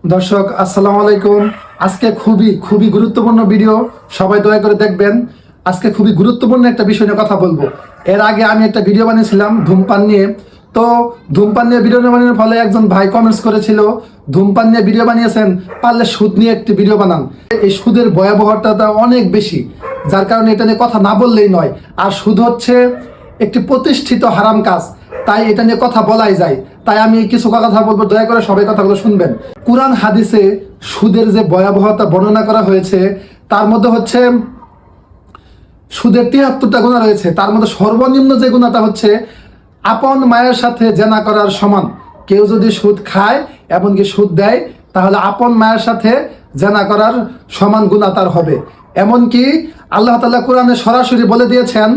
দর্শক আসসালামু আলাইকুম। আজকে খুবই খুবই গুরুত্বপূর্ণ ভিডিও, সবাই দয়া করে দেখবেন। আজকে খুবই গুরুত্বপূর্ণ একটা বিষয় নিয়ে কথা বলবো। এর আগে আমি একটা ভিডিও বানিয়েছিলাম ধূমপান নিয়ে। তো ধূমপান নিয়ে ভিডিও বানানোর ফলে একজন ভাই কমেন্টস করেছিল, ধূমপান নিয়ে ভিডিও বানিয়েছেন, পারলে সুদ নিয়ে একটি ভিডিও বানান। এই সুদের ভয়াবহতা অনেক বেশি, যার কারণে এটা নিয়ে কথা না বললেই নয়। আর সুদ হচ্ছে একটি প্রতিষ্ঠিত হারাম কাজ, তাই এটা নিয়ে কথা বলাই যায়। তাই আমি কিছু কথা বলবো, দয়া করে সবাই কথাগুলো শুনবেন। কুরআন হাদিসে সুদের যে ভয়াবহতা বর্ণনা করা হয়েছে, তার মধ্যে হচ্ছে সুদের ৭৩টা গুনাহ রয়েছে। তার মধ্যে সর্বনিম্ন যে গুনাহটা হচ্ছে আপন মায়ের সাথে জেনা করার সমান। কেউ যদি সুদ খায় এমনকি সুদ দেয়, তাহলে আপন মায়ের সাথে জেনা করার সমান গুনাহ তার হবে। এমনকি আল্লাহ তাআলা কোরআনে সরাসরি বলে দিয়েছেন,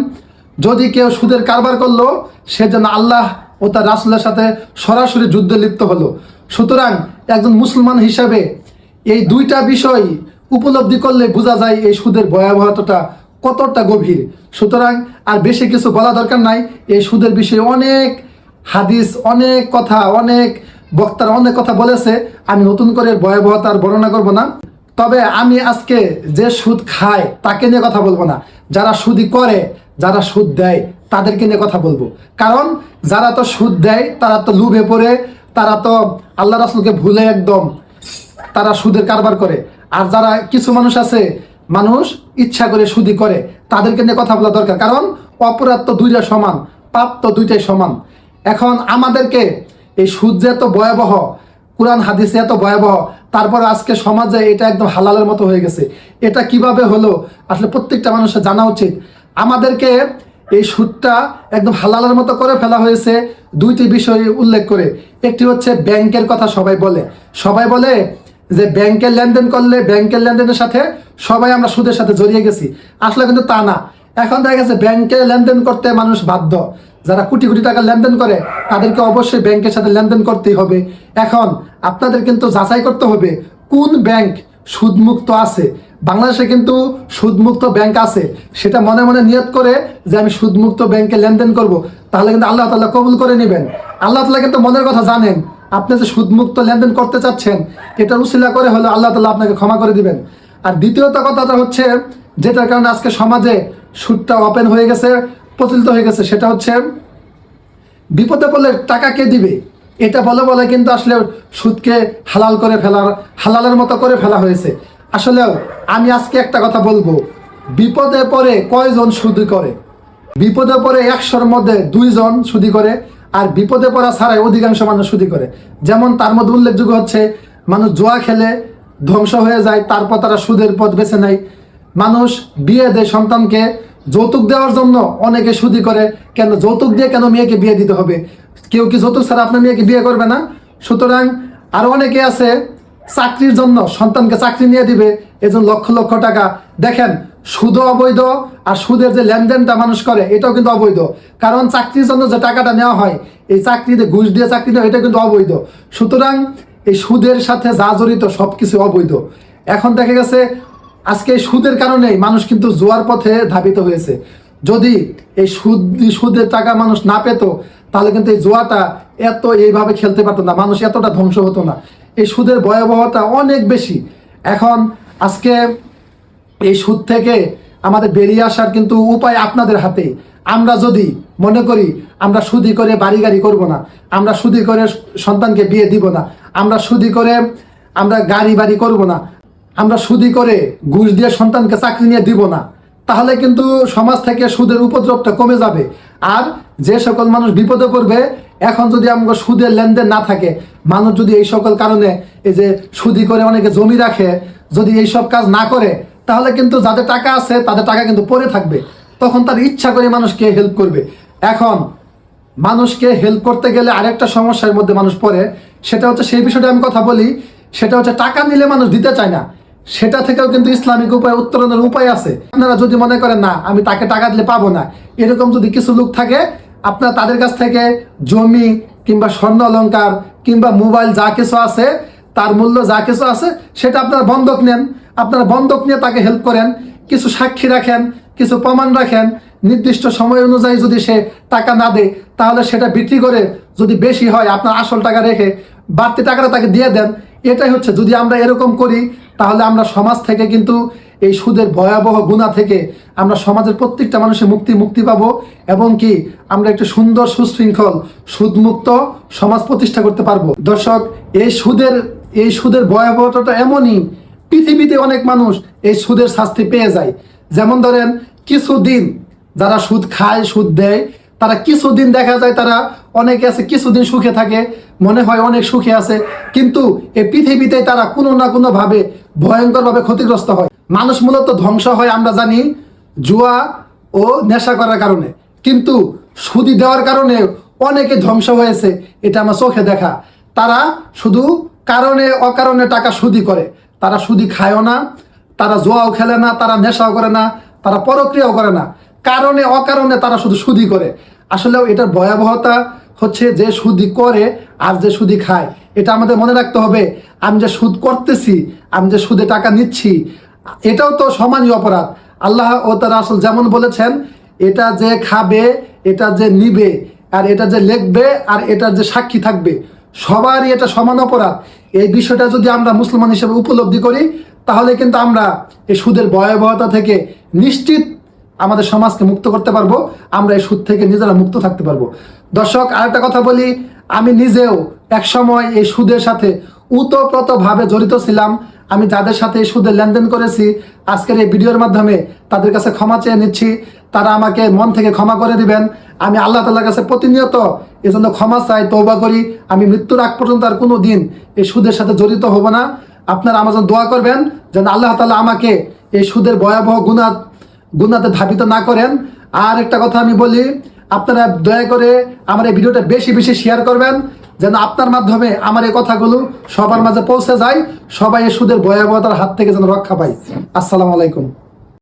যদি কেউ সুদের কারবার করলো, সে যেন আল্লাহ ও তার রাসূলের সাথে সরাসরি যুদ্ধে লিপ্ত হলো। সুতরাং একজন মুসলমান হিসাবে এই দুইটা বিষয় উপলব্ধি করলে বোঝা যায় এই সুদের ভয়াবহতাটা কতটা গভীর। সুতরাং আর বেশি কিছু বলা দরকার নাই। এই সুদের বিষয়ে অনেক হাদিস, অনেক কথা, অনেক বক্তারা অনেক কথা বলেছে। আমি নতুন করে ভয়াবহতার বর্ণনা করব না। তবে আমি আজকে যে সুদ খায় তাকে নিয়ে কথা বলবো না, যারা সুদি করে, যারা সুদ দেয় তাদেরকে নিয়ে কথা বলবো। কারণ যারা তো সুদ দেয় তারা তো লুভে পড়ে, তারা তো আল্লাহ রাসূলকে ভুলে একদম তারা সুদের কারবার করে। আর যারা কিছু মানুষ আছে, মানুষ ইচ্ছা করে সুদি করে, তাদেরকে নিয়ে কথা বলা দরকার। কারণ অপরাধ তো দুইটা সমান, পাপ তো দুইটাই সমান। এখন আমাদেরকে এই সুদ যে এত ভয়াবহ, কোরআন হাদিসে এত ভয়াবহ, তারপর আজকে সমাজে এটা একদম হালালের মতো হয়ে গেছে। এটা কিভাবে হলো আসলে প্রত্যেকটা মানুষের জানা উচিত। আমাদেরকে এই সুদটা একদম হালালের মতো করে ফেলা হয়েছে দুইটি বিষয় উল্লেখ করে। একটি হচ্ছে ব্যাংকের কথা সবাই বলে যে ব্যাংকের লেনদেন করলে, ব্যাংকের লেনদেনের সাথে সবাই আমরা সুদের সাথে জড়িয়ে গেছি। আসলে কিন্তু তা না। এখন দেখা গেছে ব্যাংকে লেনদেন করতে মানুষ বাধ্য। যারা কোটি কোটি টাকা লেনদেন করে তাদেরকে অবশ্যই ব্যাংকের সাথে লেনদেন করতেই হবে। এখন আপনাদের কিন্তু যাচাই করতে হবে কোন ব্যাংক সুদমুক্ত আছে। বাংলাদেশে কিন্তু সুদমুক্ত ব্যাংক আছে, সেটা মনে মনে নিয়ত করে যে আমি সুদমুক্ত ব্যাংকে লেনদেন করব, তাহলে কিন্তু আল্লাহ তাআলা কবুল করে নেবেন। আল্লাহ তাআলা কিন্তু মনের কথা জানেন। আপনি যে সুদমুক্ত লেনদেন করতে চাচ্ছেন, এটা উসিলা করে হলে আল্লাহ তাআলা আপনাকে ক্ষমা করে দিবেন। আর দ্বিতীয়ত কথাটা হচ্ছে, যেটার কারণে আজকে সমাজে সুদটা ওপেন হয়ে গেছে, প্রচলিত হয়ে গেছে, সেটা হচ্ছে বিপদে পড়লে টাকা কে দিবে, এটা বলে কিন্তু আসলে সুদকে হালালের মতো করে ফেলা হয়েছে। আসলেও আমি আজকে একটা কথা বলবো, বিপদে পড়ে কয়জন সুদি করে? বিপদে পড়ে ১০০-র মধ্যে ২ জন সুদি করে, আর বিপদে পড়া ছাড়াই অধিকাংশ মানুষ সুদি করে। যেমন তার মধ্যে উল্লেখযোগ্য হচ্ছে, মানুষ জুয়া খেলে ধ্বংস হয়ে যায়, তারপর তারা সুদের পথ বেছে নেয়। মানুষ বিয়ে দেয় সন্তানকে যৌতুক দেওয়ার জন্য, অনেকে সুদি করে। কেন যৌতুক দিয়ে কেন মেয়েকে বিয়ে দিতে হবে? কেউ কি যৌতুক ছাড়া আপনার মেয়েকে বিয়ে করবে না? সুতরাং আরো অনেকে আছে চাকরির জন্য সন্তানকে চাকরি নিয়ে দিবে, এজন্য লক্ষ লক্ষ টাকা। দেখেন, সুদও অবৈধ, আর সুদের যে লেনদেনটা মানুষ করে এটাও কিন্তু অবৈধ। কারণ চাকরির জন্য যে টাকাটা নেওয়া হয়, এই চাকরিতে ঘুষ দিয়ে চাকরি দেওয়া, এটা কিন্তু অবৈধ। সুতরাং এই সুদের সাথে যা জড়িত সবকিছু অবৈধ। এখন দেখা গেছে আজকে এই সুদের কারণেই মানুষ কিন্তু জুয়ার পথে ধাবিত হয়েছে। যদি এই সুদের টাকা মানুষ না পেত, তাহলে কিন্তু এই জুয়াটা এইভাবে খেলতে পারতো না, মানুষ এতটা ধ্বংস হতো না। এই সুদের ভয়াবহতা অনেক বেশি। এখন আজকে এই সুদ থেকে আমাদের বেরিয়ে আসার কিন্তু উপায় আপনাদের হাতে। আমরা যদি মনে করি আমরা সুদি করে বাড়ি গাড়ি করবো না, আমরা সুদি করে সন্তানকে বিয়ে দিব না, আমরা সুদি করে আমরা গাড়ি বাড়ি করবো না, আমরা সুদি করে ঘুষ দিয়ে সন্তানকে চাকরি নিয়ে দিব না, তাহলে কিন্তু সমাজ থেকে সুদের উপদ্রবটা কমে যাবে। আর যে সকল মানুষ বিপদে পড়বে, এখন যদি আমরা সুদের লেনদেন না থাকে, মানুষ যদি এই সকল কারণে এই যে সুদি করে অনেকে জমি রাখে, যদি এই সব কাজ না করে, তাহলে কিন্তু যাদের টাকা আছে তাদের টাকা কিন্তু পড়ে থাকবে। তখন তার ইচ্ছা করে মানুষকে হেল্প করবে। এখন মানুষকে হেল্প করতে গেলে আরেকটা সমস্যার মধ্যে মানুষ পড়ে, সেটা হচ্ছে, সেই বিষয়টা আমি কথা বলি, সেটা হচ্ছে টাকা নিলে মানুষ দিতে চায় না। সেটা থেকেও কিন্তু ইসলামিক উপায়, উত্তরণের উপায় আছে। আপনারা যদি মনে করেন না আমি তাকে টাকা দিলে পাবো না, এরকম যদি কিছু লোক থাকে, আপনারা তাদের কাছ থেকে জমি কিংবা স্বর্ণ অলংকার কিংবা মোবাইল যা কিছু আছে, তার মূল্য যা কিছু আছে, সেটা আপনারা বন্ধক নেন। আপনারা বন্ধক নিয়ে তাকে হেল্প করেন, কিছু সাক্ষী রাখেন, কিছু প্রমাণ রাখেন। নির্দিষ্ট সময় অনুযায়ী যদি সে টাকা না দেয়, তাহলে সেটা বিক্রি করে যদি বেশি হয়, আপনার আসল টাকা রেখে বাড়তি টাকাটা তাকে দিয়ে দেন। এটাই হচ্ছে, যদি আমরা এরকম করি তাহলে আমরা সমাজ থেকে কিন্তু এই সুদের ভয়াবহ গুণা থেকে আমরা সমাজের প্রত্যেকটা মানুষের মুক্তি পাবো, এবং কি আমরা একটা সুন্দর সুশৃঙ্খল সুদমুক্ত সমাজ প্রতিষ্ঠা করতে পারবো। দর্শক, এই সুদের ভয়াবহতা এমনই, পৃথিবীতে অনেক মানুষ এই সুদের শাস্তি পেয়ে যায়। যেমন ধরেন, কিছুদিন যারা সুদ খায়, সুদ দেয়, তারা কিছুদিন দেখা যায় তারা অনেকে আছে কিছুদিন সুখে থাকে, মনে হয় অনেক সুখে আছে, কিন্তু এই পৃথিবীতে তারা কোনো না কোনো ভাবে ভয়ঙ্করভাবে ক্ষতিগ্রস্ত হয়। মানুষ মূলত ধ্বংস হয় আমরা জানি জুয়া ও নেশা করার কারণে, কিন্তু সুদি দেওয়ার কারণে অনেকে ধ্বংস হয়েছে, এটা আমার চোখে দেখা। তারা শুধু কারণে অকারণে টাকা সুদি করে, তারা সুদি খায়ও না, তারা জুয়াও খেলে না, তারা নেশাও করে না, তারা পরক্রিয়াও করে না, কারণে অকারণে তারা শুধু সুদি করে। আসলেও এটার ভয়াবহতা হচ্ছে যে সুদি করে আর যে সুদি খায়। এটা আমাদের মনে রাখতে হবে, আমি যে সুদ করতেছি, আমি যে সুদে টাকা নিচ্ছি, এটাও তো সমানই অপরাধ। আল্লাহ ও তার রাসূল যেমন বলেছেন, এটা যে খাবে, এটা যে নিবে, আর এটা যে লিখবে, আর এটার যে সাক্ষী থাকবে, সবারই এটা সমান অপরাধ। এই বিষয়টা যদি আমরা মুসলমান হিসেবে উপলব্ধি করি, তাহলে কিন্তু আমরা এই সুদের ভয়াবহতা থেকে নিশ্চিত আমাদের সমাজকে মুক্ত করতে পারবো, আমরা এই সুদ থেকে নিজেরা মুক্ত থাকতে পারবো। দর্শক, আরেকটা কথা বলি, আমি নিজেও একসময় এই সুদের সাথে ওতপ্রোতভাবে জড়িত ছিলাম। আমি যাদের সাথে এই সুদের লেনদেন করেছি, আজকের এই ভিডিওর মাধ্যমে তাদের কাছে ক্ষমা চেয়ে নিচ্ছি। তারা আমাকে মন থেকে ক্ষমা করে দিবেন। আমি আল্লাহ তাআলার কাছে প্রতিনিয়ত এজন্য ক্ষমা চাই, তওবা করি। আমি মৃত্যুর আগ পর্যন্ত আর কোনো দিন এই সুদের সাথে জড়িত হব না। আপনারা আমার জন্য দোয়া করবেন যেন আল্লাহ তাআলা আমাকে এই সুদের ভয়াবহ গুনাতে ধাবিত না করেন। আর একটা কথা আমি বলি, আপনারা দয়া করে আমার এই ভিডিওটা বেশি বেশি শেয়ার করবেন, যেন আপনার মাধ্যমে আমার এই কথাগুলো সবার মাঝে পৌঁছে যায়, সবাই এই সুদের ভয়াবহতার হাত থেকে যেন রক্ষা পায়। আসসালামু আলাইকুম।